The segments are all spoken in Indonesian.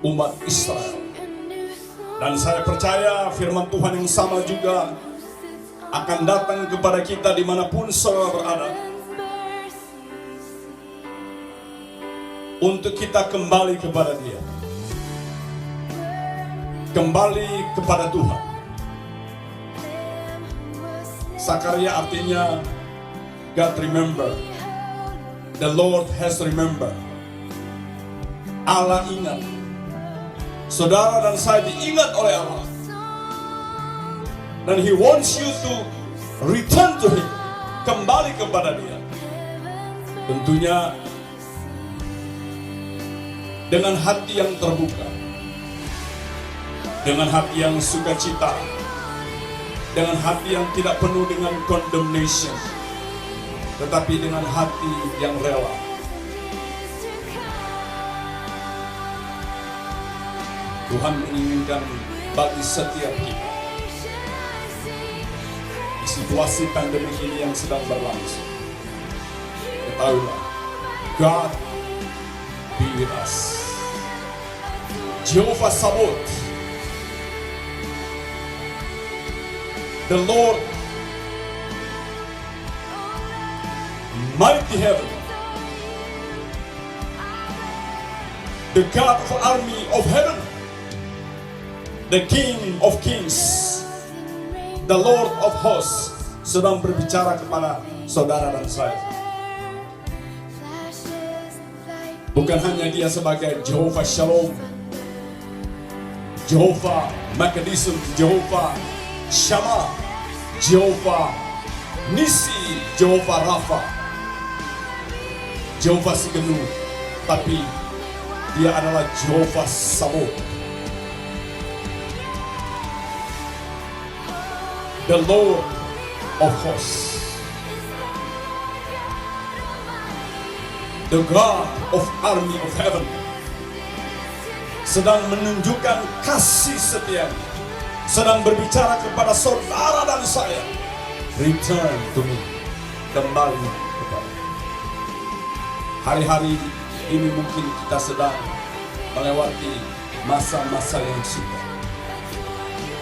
umat Israel. Dan saya percaya firman Tuhan yang sama juga akan datang kepada kita dimanapun saudara berada, untuk kita kembali kepada Dia, kembali kepada Tuhan. Sakaria artinya God remember, the Lord has remembered. Allah ingat, saudara dan saya diingat oleh Allah, dan He wants you to return to Him, kembali kepada Dia. Tentunya dengan hati yang terbuka, dengan hati yang sukacita, dengan hati yang tidak penuh dengan condemnation, tetapi dengan hati yang rela. Tuhan menginginkan bagi setiap kita di situasi pandemi ini yang sedang berlangsung, ketahuilah, God be with us. Jehovah Sabaoth, the Lord mighty heaven, the God of army of heaven, the King of kings, the Lord of hosts, sedang berbicara kepada saudara dan saya. Bukan hanya Dia sebagai Jehovah Shalom, Jehovah Makadisum, Jehovah Shammah, Jehovah Nisi, Jehovah Rafa, Jehovah Sigenu, tapi Dia adalah Jehovah Sabaoth, the Lord of hosts, the God of army of heaven, sedang menunjukkan kasih setia, sedang berbicara kepada saudara dan saya, return to me, kembali kepada. Hari-hari ini mungkin kita sedang melewati masa-masa yang sulit,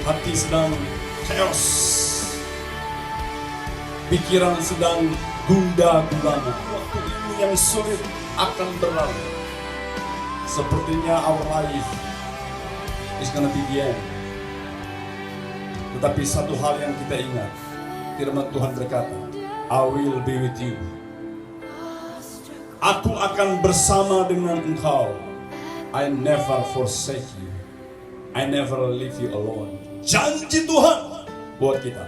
hati sedang chaos, pikiran sedang gundah-gulana. Waktu ini yang sulit akan berlalu. Sepertinya our life is gonna be the end. Tetapi satu hal yang kita ingat, firman Tuhan berkata, I will be with you. Aku akan bersama dengan engkau. I never forsake you. I never leave you alone. Janji Tuhan buat kita.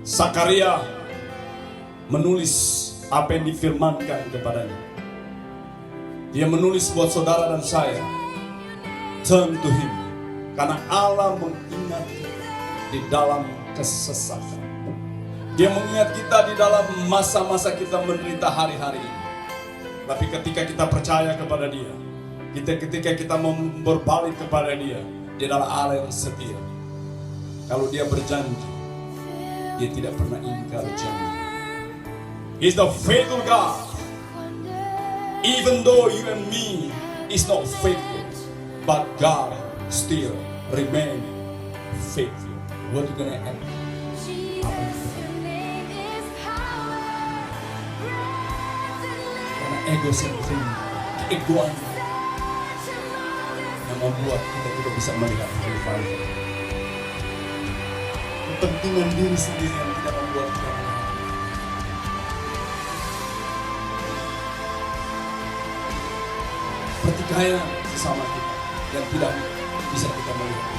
Sakaria menulis apa yang difirmankan kepadanya. Dia menulis buat saudara dan saya, turn to Him, karena Allah mengingat di dalam kesesakan. Dia mengingat kita di dalam masa-masa kita menderita hari-hari ini. Tapi ketika kita percaya kepada Dia, ketika kita mau berbalik kepada Dia, Dia adalah Allah yang setia. Kalau Dia berjanji, Dia tidak pernah ingkar janji. He's the faithful God. Even though you and me is not faithful, but God still remain faithful. What you gonna add? Apa yang kita karena egocentrism, keegoan yang membuat kita tidak bisa melihat rivalnya. Kepentingan diri sendiri yang tidak membuat kita melihat. Pertikaian sesama kita yang tidak bisa kita melihat.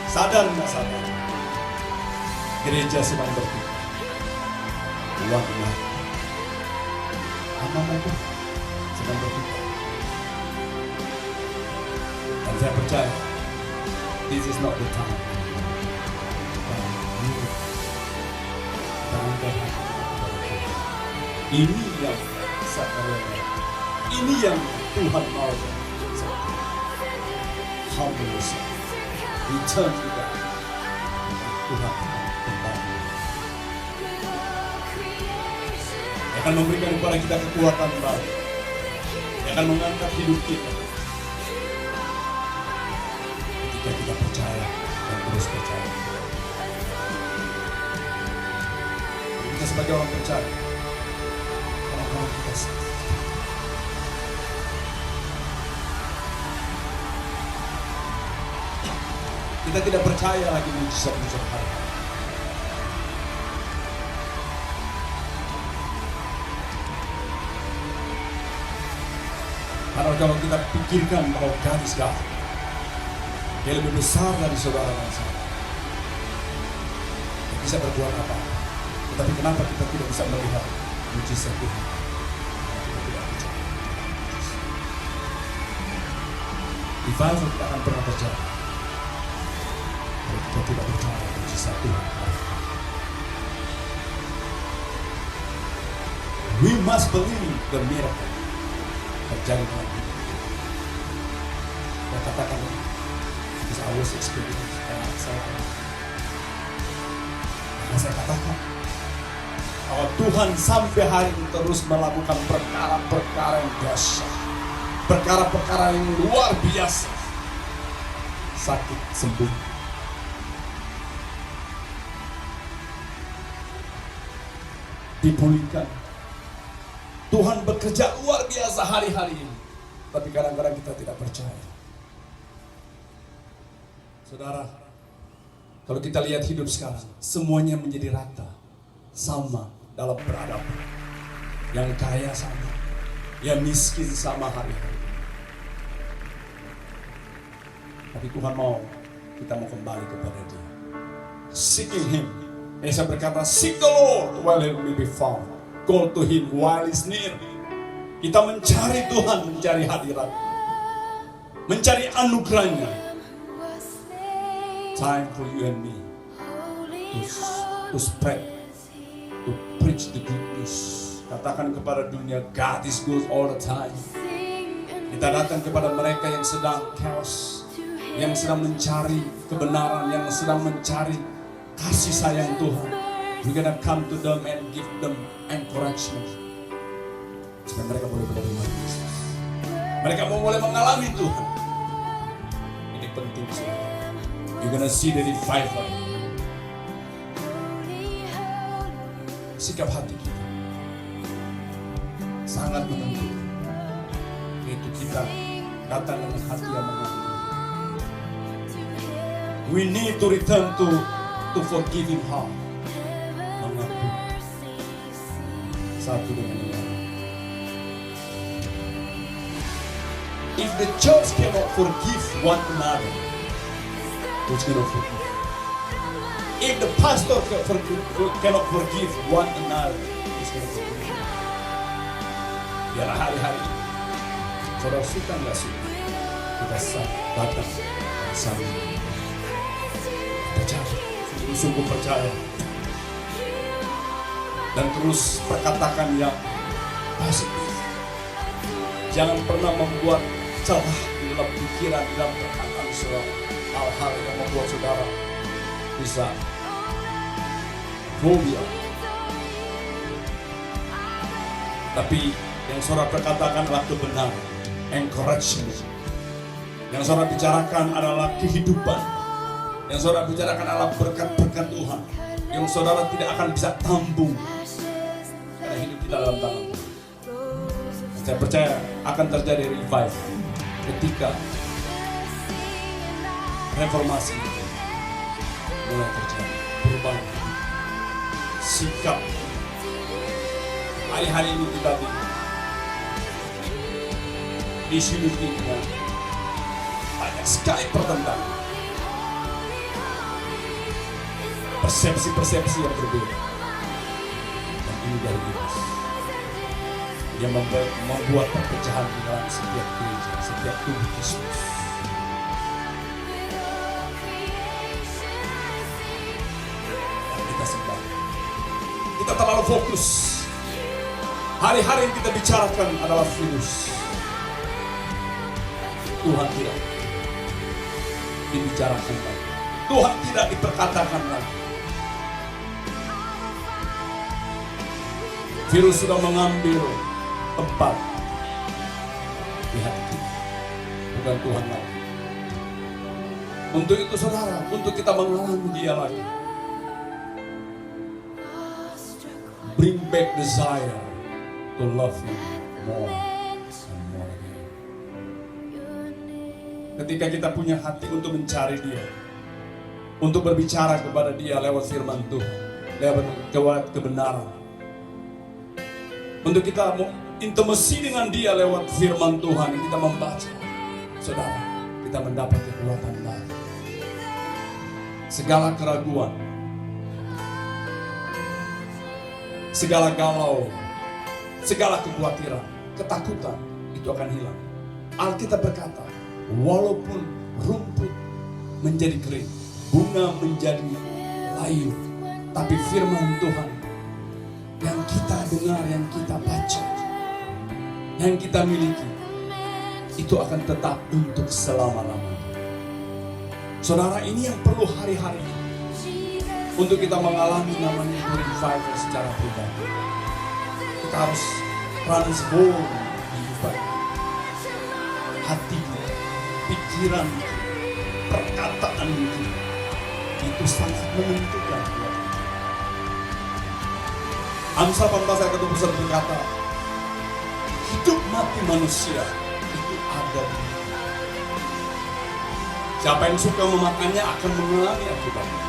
Sadar nggak sadar? Gereja sedang bertikai. Uang-uang, amanah itu sedang bertikai. Dan saya percaya, this is not the time. Ini yang Sakaria, ini yang Tuhan mau. Humble yourself, return to God. Tuhan kembali. Dia akan memberikan kepada kita kekuatan baru. Dia akan mengangkat hidup kita. Ketika kita percaya dan terus percaya. Kita sebagai orang percaya, kadang-kadang kita sakit. Kita tidak percaya lagi mujizat-mujizat hari. Karena kalau kita pikirkan bahwa gadis God, dia lebih besar dari saudara dan saya. Dia bisa berbuat apa? Tetapi kenapa kita tidak bisa melihat mujizat Tuhan? Kita tidak percaya. Revival tidak akan pernah terjadi kalau kita tidak percaya mujizat Tuhan. We must believe the miracle terjadi dalam hidup. Saya katakan, because I was experienced, saya katakan bahwa Tuhan sampai hari ini terus melakukan perkara-perkara yang dahsyat, perkara-perkara yang luar biasa. Sakit sembuh, dipulihkan. Tuhan bekerja luar biasa hari-hari ini. Tapi kadang-kadang kita tidak percaya. Saudara, kalau kita lihat hidup sekarang, semuanya menjadi rata, sama dalam peradaban. Yang kaya sama, yang miskin sama hari-hari. Tapi Tuhan mau, kita mau kembali kepada Dia. Seeking Him. Yesaya berkata, seek the Lord while He will be found. Call to Him while He's near. Kita mencari Tuhan, mencari hadirat, mencari anugerahnya. Time for you and me to spread, to preach the good news. Katakan kepada dunia, God is good all the time. Kita datang kepada mereka yang sedang chaos, yang sedang mencari kebenaran, yang sedang mencari kasih sayang Tuhan. We're gonna come to them and give them encouragement. Supaya mereka boleh menerima Yesus. Mereka boleh mengalami Tuhan. Ini penting sekali. You're gonna see the revival. Sikap hati kita sangat menentukan. Yaitu kita datang dengan hati yang mengampuni. We need to return to forgiving heart. Satu dengan yang lain. If the church cannot forgive one another, who's going to forgive? If the pastor cannot forgive one another, who's going to forgive? Biar hari-hari saudara suka nggak suka, kita datang bersama. Percaya, sungguh percaya. Dan terus perkatakan yang positif. Jangan pernah membuat celah di dalam pikiran, di dalam perkataan saudara, hal-hal yang membuat saudara bisa fobia. Tapi yang saudara perkatakan adalah kebenaran, encouragement. Yang saudara bicarakan adalah kehidupan. Yang saudara bicarakan adalah berkat-berkat Tuhan, yang saudara tidak akan bisa tampung. Hidup kita dalam tangan. Saya percaya akan terjadi revival ketika reformasi mulai terjadi, perubahan sikap. Hari-hari ini kita di sini dengan banyak sekali pertentangan, persepsi-persepsi yang berbeda. Ini dari iblis yang membuat perpecahan di dalam setiap gereja, setiap tubuh Kristus. Dan kita sembah, kita terlalu fokus. Hari-hari yang kita bicarakan adalah virus. Tuhan tidak dibicarakan lagi, Tuhan tidak diperkatakan lagi. Virus sudah mengambil tempat di hati kita, bukan Tuhan lagi. Untuk itu saudara, untuk kita mengalami Dia lagi, bring back desire to love Him more and more again. Ketika kita punya hati untuk mencari Dia, untuk berbicara kepada Dia lewat firman Tuhan, lewat kebenaran, untuk kita intimasi dengan Dia lewat firman Tuhan yang kita membaca, saudara, kita mendapat kekuatan baru. Segala keraguan, segala galau, segala kekhawatiran, ketakutan, itu akan hilang. Alkitab berkata, walaupun rumput menjadi kering, bunga menjadi layu, tapi firman Tuhan yang kita dengar, yang kita baca, yang kita miliki, itu akan tetap untuk selama-lamanya. Saudara, ini yang perlu hari-hari untuk kita mengalami namanya revival secara pribadi. Kita harus transform kehidupan hati kita, pikiran kita, perkataan kita. Itu sangat menentukan. Amsal 14 ayat 21 berkata, hidup mati manusia itu ada di mulut. Siapa yang suka memakannya akan mengalami akibatnya.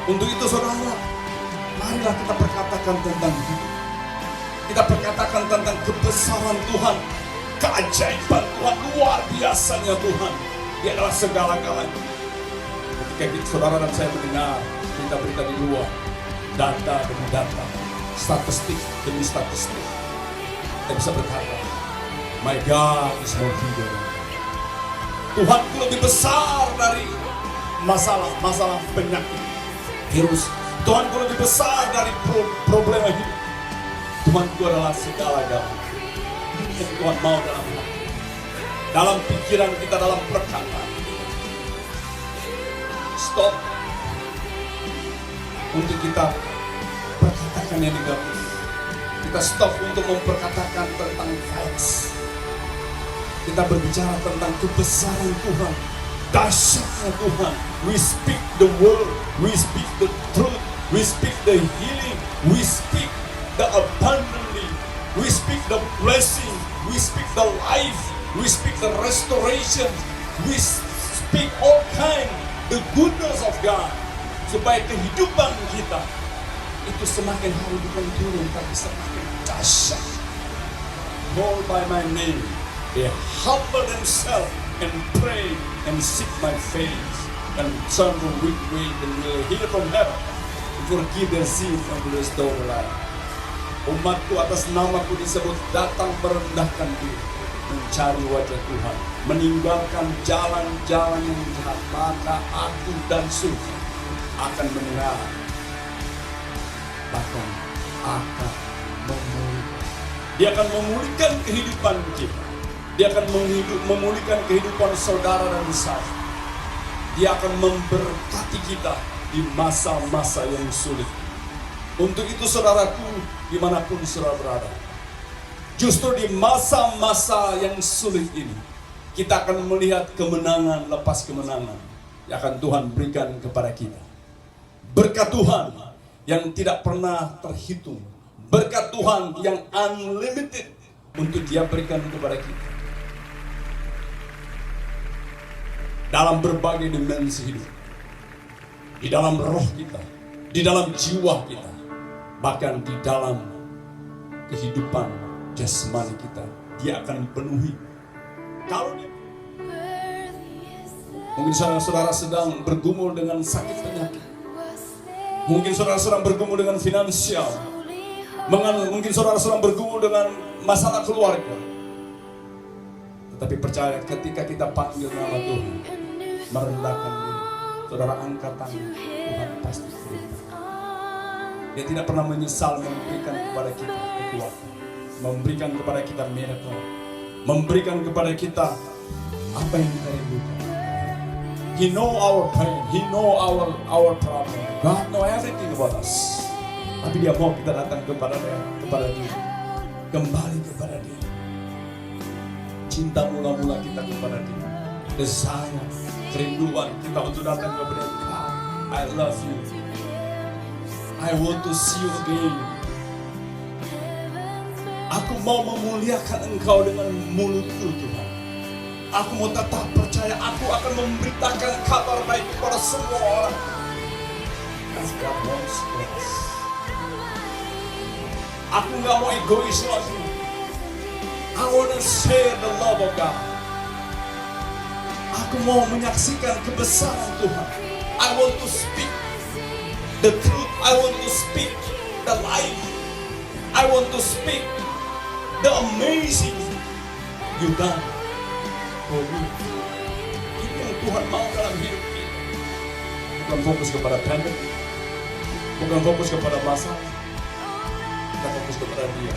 Untuk itu saudara, marilah kita perkatakan tentang hidup. Kita perkatakan tentang kebesaran Tuhan, keajaiban Tuhan, luar biasanya Tuhan. Dia adalah segala-galanya. Ketika saudara dan saya mendengar berita-berita di luar, data demi data, statistik demi statistik, kita bisa berkata, my God is more bigger. Tuhanku lebih besar dari masalah penyakit, virus. Tuhanku lebih besar dari problema hidup. Tuhanku adalah segala-galanya. Ini yang Tuhan mau dalam hati, dalam pikiran kita, dalam perkataan. Stop untuk kita perkatakan yang negatif. Kita stop untuk memperkatakan tentang facts. Kita berbicara tentang kebesaran Tuhan, dahsyatnya Tuhan. We speak the word, we speak the truth, we speak the healing, we speak the abundantly, we speak the blessing, we speak the life, we speak the restoration, we speak all kind, the goodness of God. Supaya kehidupan kita itu semakin hari bukan turun, tapi semakin dahsyat. Call by my name, they humble themselves and pray and seek my face and turn from wicked way and will hear from heaven and forgive their sins and will restore their life. Umatku atas namaku disebut datang merendahkan diri, mencari wajah Tuhan, meninggalkan jalan-jalan yang jahat, maka aku dan surga akan mendengar, bahkan akan memulihkan. Dia akan memulihkan kehidupan kita. Dia akan memulihkan kehidupan saudara dan saya. Dia akan memberkati kita di masa-masa yang sulit. Untuk itu saudaraku, dimanapun saudara berada, justru di masa-masa yang sulit ini, kita akan melihat kemenangan lepas kemenangan yang akan Tuhan berikan kepada kita. Berkat Tuhan yang tidak pernah terhitung, berkat Tuhan yang unlimited untuk Dia berikan kepada kita dalam berbagai dimensi hidup, di dalam roh kita, di dalam jiwa kita, bahkan di dalam kehidupan jasmani kita. Dia akan penuhi. Kalau mungkin saudara sedang bergumul dengan sakit penyakit, mungkin saudara sedang bergumul dengan finansial, mungkin saudara sedang bergumul dengan masalah keluarga. Tetapi percaya, ketika kita panggil nama Tuhan, merendahkan diri, saudara angkat tangan, Tuhan pasti berikan. Dia tidak pernah menyesal memberikan kepada kita kekuatan, memberikan kepada kita miracle, memberikan kepada kita apa yang kita rindukan. He know our pain, He know our problem. God know everything about us. Tapi dia mau kita datang kepada dia, kembali kepada dia. Cinta mula-mula kita kepada dia, desire, kerinduan kita untuk datang kepada dia. I love you, I want to see you again. Aku mau memuliakan Engkau dengan mulutku, Tuhan. Aku mau tetap percaya, aku akan memberitakan kabar baik kepada semua orang. As God wants us. Aku gak mau egois lagi. I want to share the love of God. Aku mau menyaksikan kebesaran Tuhan. I want to speak the truth. I want to speak the life. I want to speak the amazing you done for me. Itu yang Tuhan mau dalam hidup kita. Bukan fokus kepada pandemi, bukan fokus kepada masalah, kita fokus kepada Dia,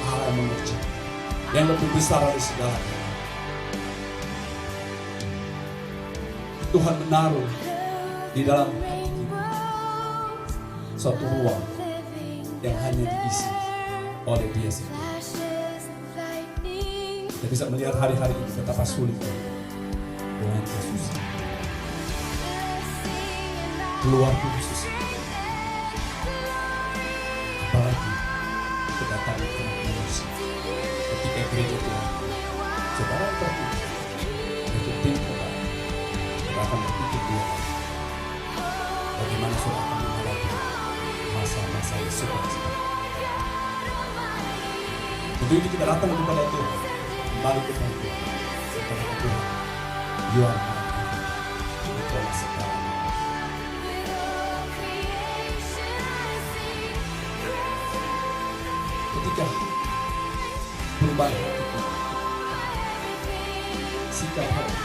Allah yang mengerjakan, yang lebih besar dari segalanya. Tuhan menaruh di dalam hati kita suatu ruang yang hanya diisi oleh Dia sendiri. Kita bisa melihat hari-hari ini betapa sulitnya dengan Yesus. Keluar pun susah. Apalagi kedatangan manusia. Ketika gereja Tuhan, saudara pergi untuk tim Tuhan, kita akan berpikir dua kali. Bagaimana saudara akan menghadapi masa-masa yang sulit seperti ini. Untuk ini kita datang kepada Tuhan, kembali kepada Tuhan, kepada Tuhan. You are my God. Itu adalah segalanya. Ketika perubahan hati kita, sikap hati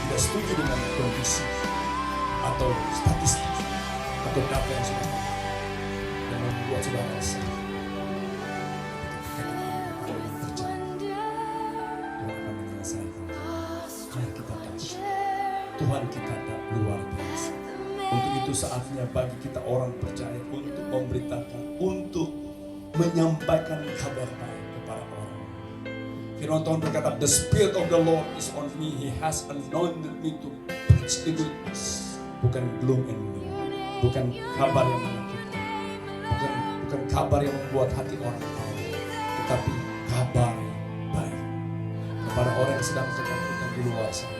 tidak setuju dengan kondisi atau statistik atau data yang sudah ada yang membuat saudara resah. Tuhan kita ada luar biasa. Untuk itu saatnya bagi kita orang percaya untuk memberitakan, untuk menyampaikan kabar baik kepada orang. Firman Tuhan berkata, the Spirit of the Lord is on me. He has anointed me to preach the goodness. Bukan gloom and doom. Bukan kabar yang menyakitkan. Bukan kabar yang membuat hati orang tahu. Tetapi kabar yang baik kepada orang yang sedang ketakutan di luar sana.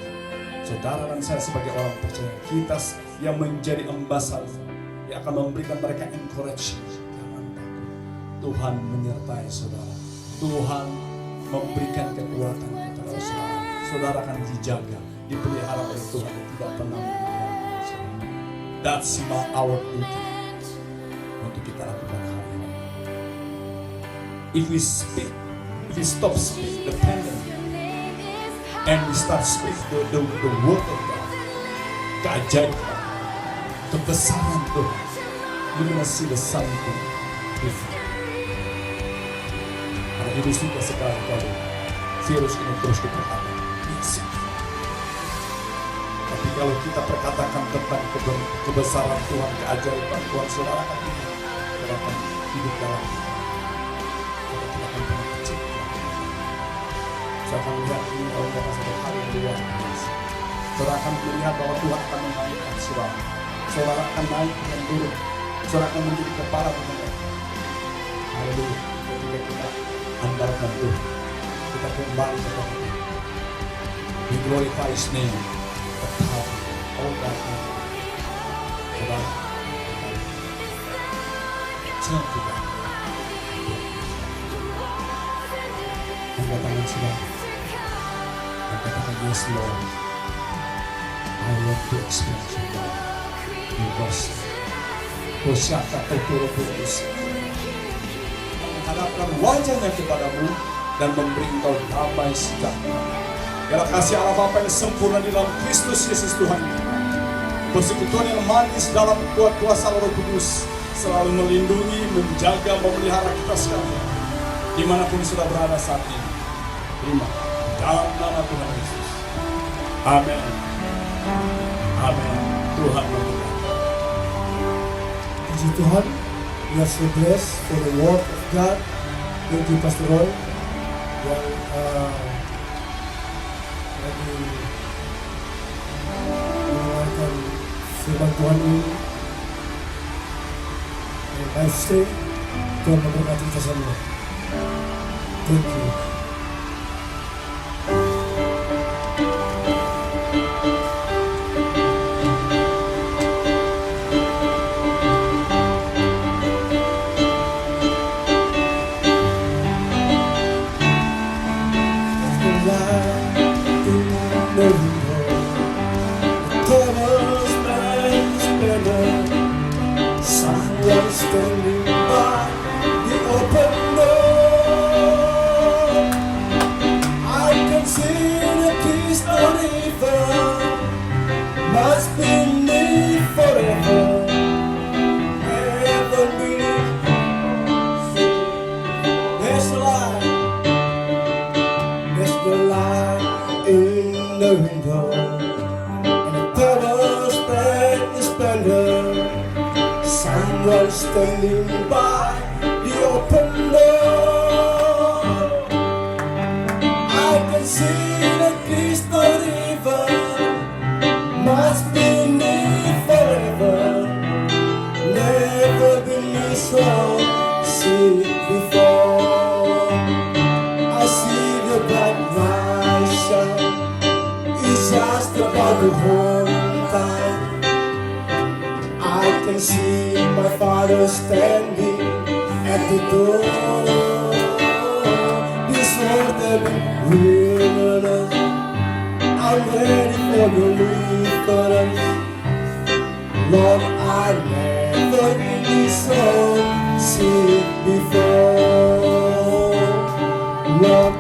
Saudara dan saya sebagai orang percaya, kita yang menjadi ambassador yang akan memberikan mereka encouragement. Jangan takut. Tuhan menyertai saudara. Tuhan memberikan kekuatan kepada saudara. Saudara akan dijaga, dipelihara oleh Tuhan yang tidak pernah meninggalkan saudara. That's not our duty untuk kita lakukan hal ini. If we stop speak the pandemic, and we start speak the word of God, keajaiban, kebesaran Tuhan, you're gonna see the something different. Karena ini sudah sekali kalau virus ini terus diperkatakan, tapi kalau kita perkatakan tentang kebesaran Tuhan, keajaiban Tuhan, saudara akan hidup dalam kita akan pernah kecil. Saya akan melihat ini Allah satu hari yang luar biasa. Saudara akan melihat bahwa Tuhan akan menaikkan saudara. Saudara akan naik dan turun. Saudara akan menjadi kepala pemenang. Haleluya. Ketika kita andalkan Tuhan, kita kembali kepada Tuhan. We glorify His name. The power, all that name. Saudara, turn to God. Angkat tangan saudara. Katakan, yes Lord, I want to experience your love, your mercy. Kosyaka Tokoro Kudus, menghadapkan wajahnya kepadamu dan memberi engkau damai sejahtera. Biarlah kasih Allah Bapa yang sempurna di dalam Kristus Yesus Tuhan kita, persekutuan yang manis dalam kuat kuasa Roh Kudus selalu melindungi, menjaga, memelihara kita sekalian dimanapun sudah berada saat ini. Terima. Dalam nama Tuhan Yesus. Amin. Amin. Tuhan memberkati. Puji Tuhan, we are so blessed for the word of God. Thank you Pastor Roy yang lagi mendengarkan firman Tuhan ini. Life stay, Tuhan memberkati kita semua. Thank you. Standing by the open door, I can see the crystal river must be near forever. Never believe there's a light, there's the light in the window, and the pebbles spread the splendor. Someone standing by the open door, I can see the crystal river must be near forever. Never been so seen before. I see the bright light shine, it's just about the whole time. I can see my Father standing at the door. This world that wilderness, I'm ready for your deliverance. Lord, I never really saw see before. Lord,